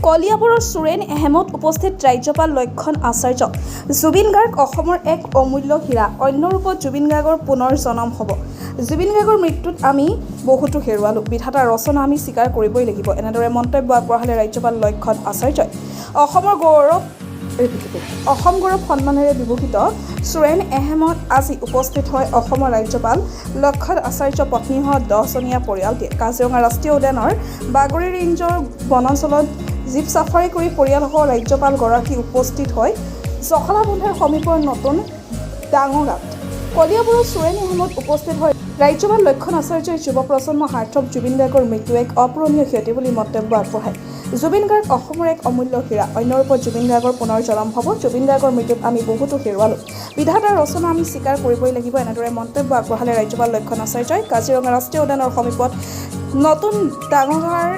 কলিয়াবৰৰ চুৰেণ এহেমত উপস্থিত ৰাজ্যপাল লক্ষণ আচাৰ্য। জুবিন গাৰ্গ অসমৰ এক অমূল্য হীৰা, অন্য ৰূপত জুবিন গাৰ্গৰ পুনৰ জনম হ'ব। জুবিন গাৰ্গৰ মৃত্যুত আমি বহুতো হেৰুৱালোঁ, বিধাতাৰ ৰচনা আমি স্বীকাৰ কৰিবই লাগিব, এনেদৰে মন্তব্য আগবঢ়ালে ৰাজ্যপাল লক্ষণ আচাৰ্যই। অসম গৌৰৱ সন্মানেৰে বিভূষিত চুৰেণ এহেমত আজি উপস্থিত হয় অসমৰ ৰাজ্যপাল লক্ষণ আচাৰ্য পত্নীসহ 10জনীয়া পৰিয়ালটিয়ে। কাজিৰঙা ৰাষ্ট্ৰীয় উদ্যানৰ বাগৰি ৰেঞ্জৰ বনাঞ্চলত জীপ চাফাৰী কৰি পৰিয়ালসহ ৰাজ্যপালগৰাকী উপস্থিত হয় জখলাবন্ধাৰ সমীপৰ নতুন ডাঙৰাত। কলিয়াবৰৰ চুৰেণ এহেমত উপস্থিত হয় ৰাজ্যপাল লক্ষণ আচাৰ্যই। যুৱ প্ৰজন্মৰ স্বাৰ্থত জুবিন গাৰ্গৰ মৃত্যু এক অপূৰণীয় ক্ষতি বুলি মন্তব্য আগবঢ়ায়। জুবিন গাৰ্গ অসমৰ এক অমূল্য হীৰা, অন্য ৰূপত জুবিন গাৰ্গৰ পুনৰ জনম হ'ব। জুবিন গাৰ্গৰ মৃত্যুত আমি বহুতো হেৰুৱালোঁ, বিধাতাৰ ৰচনা আমি স্বীকাৰ কৰিবই লাগিব, এনেদৰে মন্তব্য আগবঢ়ালে ৰাজ্যপাল লক্ষণ আচাৰ্যই। কাজিৰঙা ৰাষ্ট্ৰীয় উদ্যানৰ সমীপত নতুন ডাঙৰ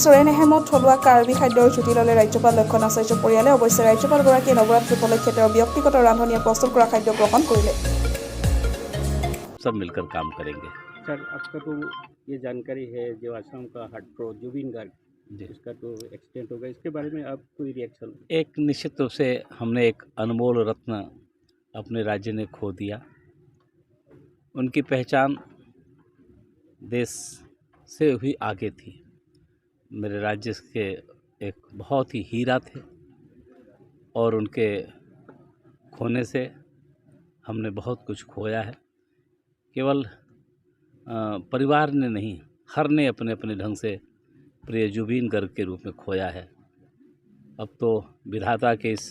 চুৰেণ এহেমত থলুৱা কাৰ্বি খাদ্যৰ জুতি ল'লে ৰাজ্যপাল লক্ষণ আচাৰ্য পৰিয়ালে। অৱশ্যে ৰাজ্যপালগৰাকীয়ে নৱৰাত্ৰি উপলক্ষে তেওঁৰ ব্যক্তিগত ৰান্ধনীয়ে প্ৰস্তুত কৰা খাদ্য গ্ৰহণ কৰিলে। सब मिलकर काम करेंगे। सर, आपका तो ये जानकारी है जो असम का हार्ट प्रो जुबिन गार्ग, इसका तो एक्सीडेंट हो गया, इसके बारे में आप कोई रिएक्शन? एक निश्चित रूप से हमने एक अनमोल रत्न अपने राज्य ने खो दिया। उनकी पहचान देश से भी आगे थी। मेरे राज्य के एक बहुत ही हीरा थे और उनके खोने से हमने बहुत कुछ खोया है। केवल परिवार ने नहीं, हर ने अपने अपने ढंग से प्रिय जुबिन गार्ग के रूप में खोया है। अब तो विधाता के इस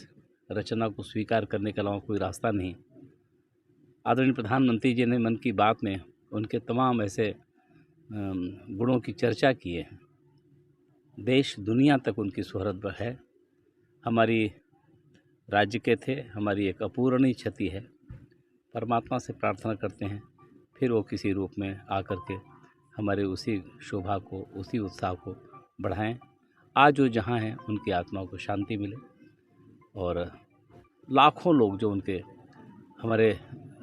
रचना को स्वीकार करने के अलावा कोई रास्ता नहीं। आदरणीय प्रधानमंत्री जी ने मन की बात में उनके तमाम ऐसे गुणों की चर्चा की है। देश दुनिया तक उनकी शोहरत है। हमारी राज्य के थे, हमारी एक अपूरणीय क्षति है। परमात्मा से प्रार्थना करते हैं फिर वो किसी रूप में आकर के हमारे उसी शोभा को, उसी उत्साह को बढ़ाएं। आज वो जहाँ हैं उनकी आत्माओं को शांति मिले और लाखों लोग जो उनके हमारे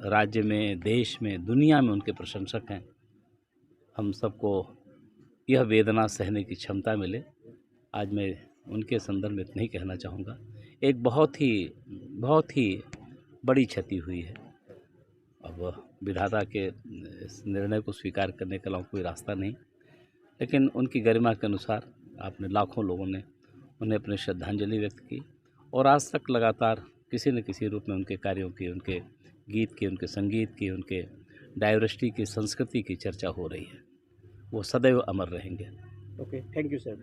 राज्य में, देश में, दुनिया में उनके प्रशंसक हैं, हम सबको यह वेदना सहने की क्षमता मिले। आज मैं उनके संदर्भ में इतना ही कहना चाहूँगा। एक बहुत ही बड़ी क्षति हुई है। अब विधाता के इस निर्णय को स्वीकार करने के अलावा कोई रास्ता नहीं, लेकिन उनकी गरिमा के अनुसार आपने लाखों लोगों ने उन्हें अपनी श्रद्धांजलि व्यक्त की और आज तक लगातार किसी न किसी रूप में उनके कार्यों की, उनके गीत की, उनके संगीत की, उनके डाइवर्सिटी की, संस्कृति की चर्चा हो रही है। वो सदैव अमर रहेंगे। Okay, thank you sir.